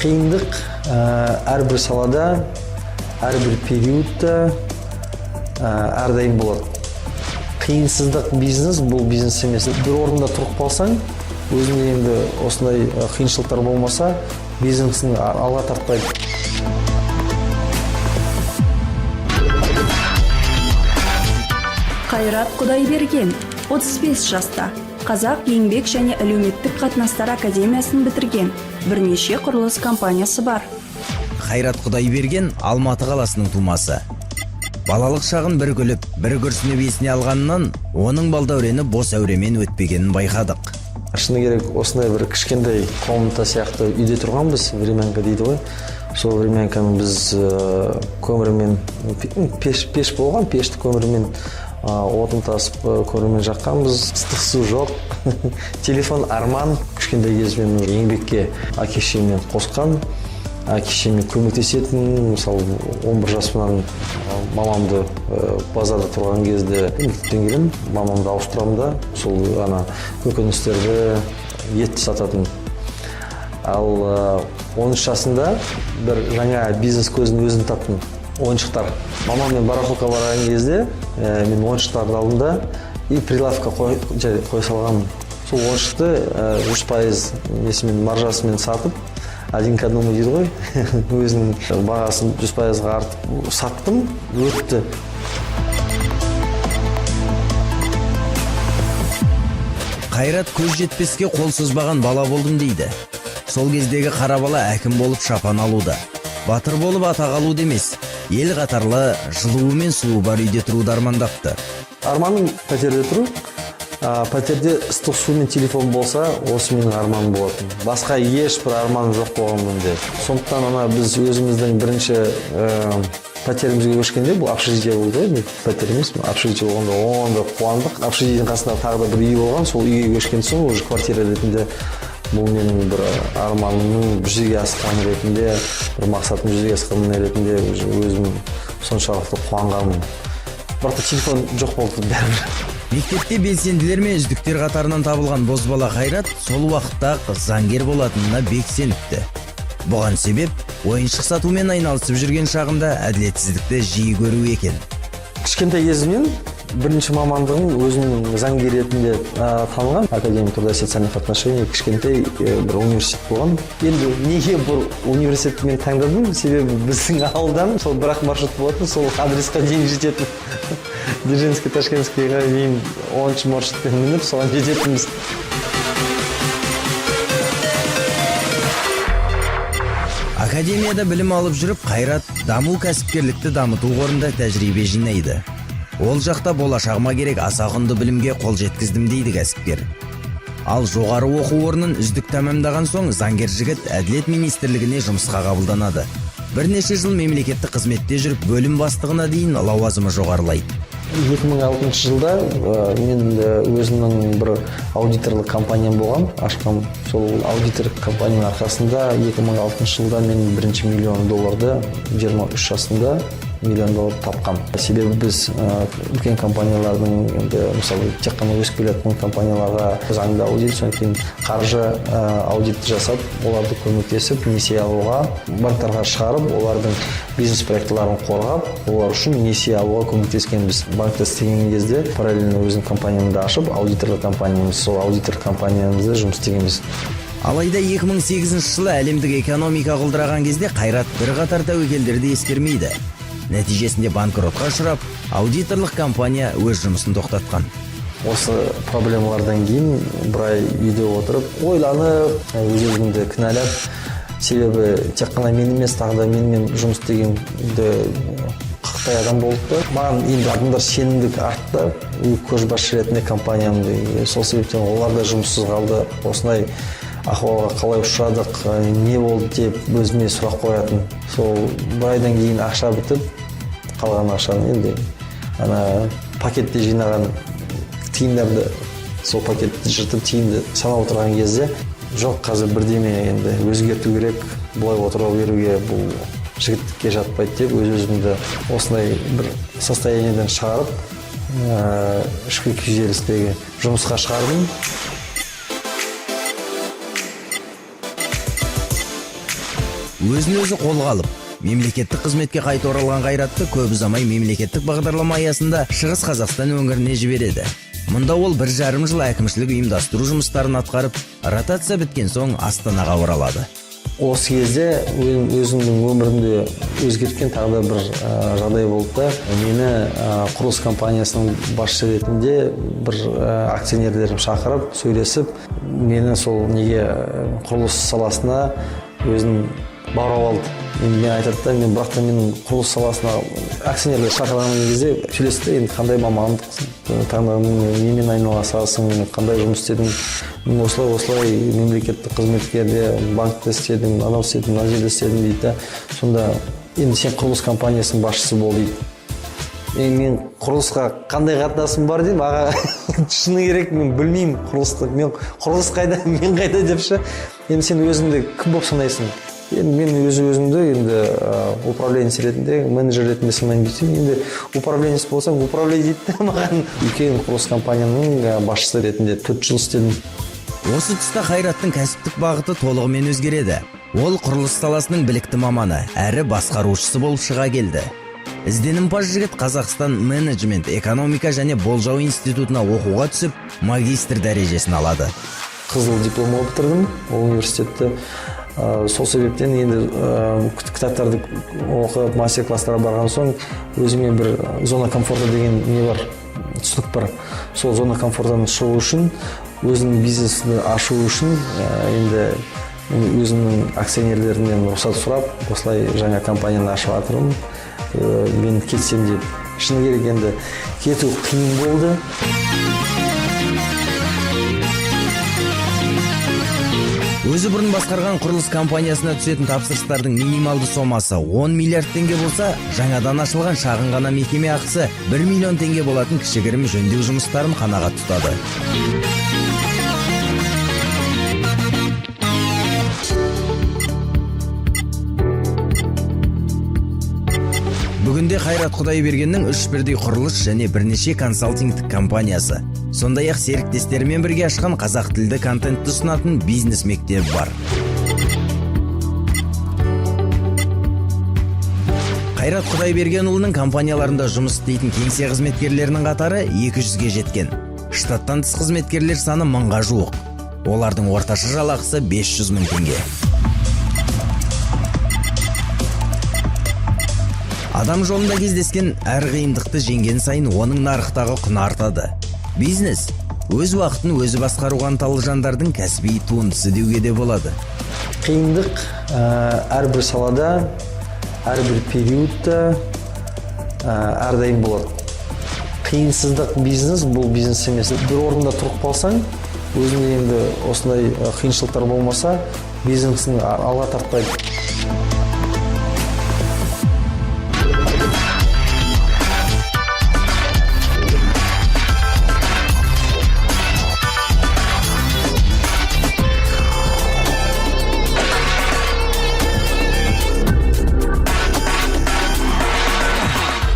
Қиындық әрбір салада, әрбір периодта әрдайым болады. Қиынсыздық бизнес, бұл бизнес емес. Бір орында тұрып қалсаң, өзіңде енді осындай қиыншылықтар болмаса, бизнесің алға тартпайды. Қайрат Құдайберген, 35 жаста. Қазақ еңбек және әлеуметтік қатынастар академиясын бітірген. Бірнеше құрылыс компаниясы бар. Қайрат Құдайберген Алматы қаласының тумасы. Балалық шағын бір күліп, бір күрсініп есіне алғаннан, оның балдәурені бос әуремен өтпегенін байқадық. Шыны керек, осындай бір кішкентай комната сияқты үйде тұрғанбыз, времянка дейді ғой. Сол времянканы біз көмірмен, пеш болған, пешті көмірмен отын тасып көмірмен жаққанбыз. Ыстық су жоқ. Телефон арман. Кішкентай кезімнен еңбекке әке-шешеммен қосқан. Әке-шешеме көмектесетін, мысалы 11 жасымнан мамамды базарда тұрған кезде мектептен келем, мамамды ауыстырамын да, сол ғана көкөністерді, етті сататын. Ал 13 жасында бір жаңа бизнес көзін өзін таптым. Ойыншықтар. Мамаммен барахолка барған кезде мен ойыншықтарды алдым да и прилавка қой салғанмын. Сол ойыншықты 100% несімен маржасымен сатып, один к одному дейді ғой, өзінің бағасын 100%-ға артып саттым, өтті. Қайрат көз жетпеске қол созбаған бала болдым дейді. Сол кездегі қара бала әкім болып шапан алуды, батыр болып атақ алуды емес, ел қатарлы жылуы мен суы бар үйде тұруды армандапты. Арманым пәтерде тұру. Пәтерде ыстық су мен телефон болса, осы менің арманым болатын. Басқа ешбір арманым жоқ болған менде. Сондықтан біз өзіміздің бірінші пәтерімізге көшкенде, бұл общежитие болды ғой, пәтер емес, общежитие болғанда онда қуандық. Общежитиенің қасында тағы да бір үй болған, сол үйге көшкен соң уже квартира ретінде бұл менің бір арманымның жүзеге асқаны ретінде, бір мақсатым жүзеге асқаны ретінде өзім соншалықты қуанғанмын. Бірақ телефон жоқ болды бәрібір. Мектепте белсенділер мен үздіктер қатарынан табылған бозбала Қайрат сол уақытта заңгер болатынына бек сеніпті. Бұған себеп ойыншық сатумен айналысып жүрген шағында әділетсіздікті жиі көру екен. Кішкентай кезімнен бірінші мамандығым өзімнің заңгер ретінде танылған Академия труда и социальных отношений кішкентай бір университет болған. Енді неге бұл университетті мен таңдадым? Себебі біздің ауылдан сол бір-ақ маршрут болатын, сол адресқа дейін жететін. Дзержинский, Ташкентскийға дейін 10-шы маршрутпен мініп, соған жететінбіз. Академияда білім алып жүріп, Қайрат даму кәсіпкерлікті дамыту қорында тәжірибе жинайды. Ол жақта болашағыма керек аса құнды білімге қол жеткіздім дейді кәсіпкер. Ал жоғары оқу орнын үздік тәмамдаған соң заңгер жігіт Әділет министрлігіне жұмысқа қабылданады. Бірнеше жыл мемлекеттік қызметте жүріп, бөлім бастығына дейін лауазымы жоғарылайды. 2006 жылда мен өзімнің бір аудиторлық компаниям болған, ашқам. Сол аудитор компанияның арқасында 2006 жылда мен $1 миллион 23 жасында миллион доллар тапқам. Себебі біз үлкен компаниялардың, мысалы, тек қана өсіп келетін компанияларға заңды аудит, сондықтан қаржы аудит жасап, оларды көмектесіп, несие алуға, банктарға шығарып, олардың бизнес проектларын қорғап, олар үшін несие алуға көмектескенбіз. Банкта істеген кезде параллельно өзінің компаниямды ашып, аудиторлық компаниямыз, сол аудитор компаниямызды жұмыс істегенбіз. Алайда 2008 жылы әлемдік экономика құлдыраған кезде Қайрат бір қатар тәуекелдерді ескермейді. Нәтижесінде банкротқа ұшырап, аудиторлық компания өз жұмысын тоқтатқан. Осы проблемалардан кейін бір ай үйде отырып, ойланып, өз-өзімді кінәлап, себебі тек қана мен емес, тағы да менімен жұмыс істегенді қақтай адам болды. Маған енді адамдар сенімдік артты, көшбасшы ретінде компаниямды. Сол себептен олар да жұмыссыз қалды. Осындай ахуалға қалай ұшырадық, не болды деп өзіме сұрақ қоятын. Сол бір айдан кейін ақша бітіп, қалған ақшаны енді пакетте жинаған тиындарды, сол пакетті жыртып тиынды санап отырған кезде, жоқ, қазір бірдеме енді өзгерту керек, бұлай отыра беруге бұл жігіттікке жатпайды деп өз-өзімді осындай бір состояниеден шығарып, ішкі күйзелістегі жұмысқа шығардым. өзін өзі қолға алып мемлекеттік қызметке қайта оралған Қайратты көп ұзамай мемлекеттік бағдарлама аясында Шығыс Қазақстан өңіріне жібереді. Мұнда ол 1,5 жыл әкімшілік ұйымдастыру жұмыстарын атқарып, ротация біткен соң Астанаға оралады. Осы кезде өзімнің өмірімде өзгерткен тағы да бір жағдай болды. Мені құрылыс компаниясының басшысы ретінде бір акционерлерім шақырып, сөйлесіп, мені сол неге құрылыс саласына өзін баурап алды. Мен айтады, мен бірақта менің құрылыс саласына акционерлер шақырған кезде сөйлесті, енді қандай мамандық таңдадың, немен айналысасың, қандай жұмыс істедің, мен осылай мемлекеттік қызметкерде банкте істедім, анау істедім, мына жерде істедім дейді. Сонда енді сен құрылыс компаниясының басшысы бол дейді. Мен құрылысқа қандай қатынасым бар деймін, аға шыны керек, мен білмеймін құрылысты, мен құрылыс қайда, мен қайда депші. Енді сен өзіңді кім болып санайсың? Мен өзімді енді управленец ретінде, менеджер ретінде санаймын дейсің. Енді управленец болсам, управлять дейді маған. Үлкен құрылыс компанияның басшысы ретінде 4 жыл істедім. Осы тұста Қайраттың кәсіптік бағыты толығымен өзгереді. Ол құрылыс саласының білікті маманы, әрі басқарушысы болып шыға келді. Ізденімпаз жігіт Қазақстан менеджмент, экономика және болжау институтына оқуға түсіп, магистр дәрежесін алады. Қызыл дипломға бітірдім ол университетті. Сол себептен енді кітаптарды оқып, мастер-класстарға барған соң өзіме бір зона комфорта деген не бар, түсінік бар. Сол зона комфортадан шығу үшін, өзінің бизнесін ашу үшін енді өзімнің акционерлерінен рұқсат сұрап, осылай жаңа компанияны ашып жатырмын. Мен кетсем деп. Шыны керек, енді кету қиын болды. Өзі бұрын басқарған құрылыс компаниясына түсетін тапсырыстардың минималды сомасы 10 миллиард теңге болса, жаңадан ашылған шағын ғана мекеме ақысы 1 миллион теңге болатын кішігірім жөндеу жұмыстарын қанағат тұтады. Бүгінде Қайрат Құдайбергеннің 3 бірдей құрылыс және бірнеше консалтингтік компаниясы, сондай-ақ серіктестерімен бірге ашқан қазақ тілді контентті ұсынатын бизнес мектебі бар. Қайрат Құдайбергенұлының компанияларында жұмыс істейтін кеңсе қызметкерлерінің қатары 200-ге жеткен. Штаттан тыс қызметкерлер саны 1000-ға жуық. Олардың орташа жалақысы 500 мың теңге. Адам жолында кездескен әр қиындықты жеңген сайын оның нарықтағы құны артады. Бизнес өз уақытын өзі басқаруға ынталы жандардың кәсіби туындысы деуге де болады. Қиындық әрбір салада, әрбір периодта әрдайым болады. Қиынсыздық бизнес, бұл бизнес емес. Бір орында тұрып қалсаң, өзіңде енді осындай қиыншылықтар болмаса, бизнесің алға тартпайды.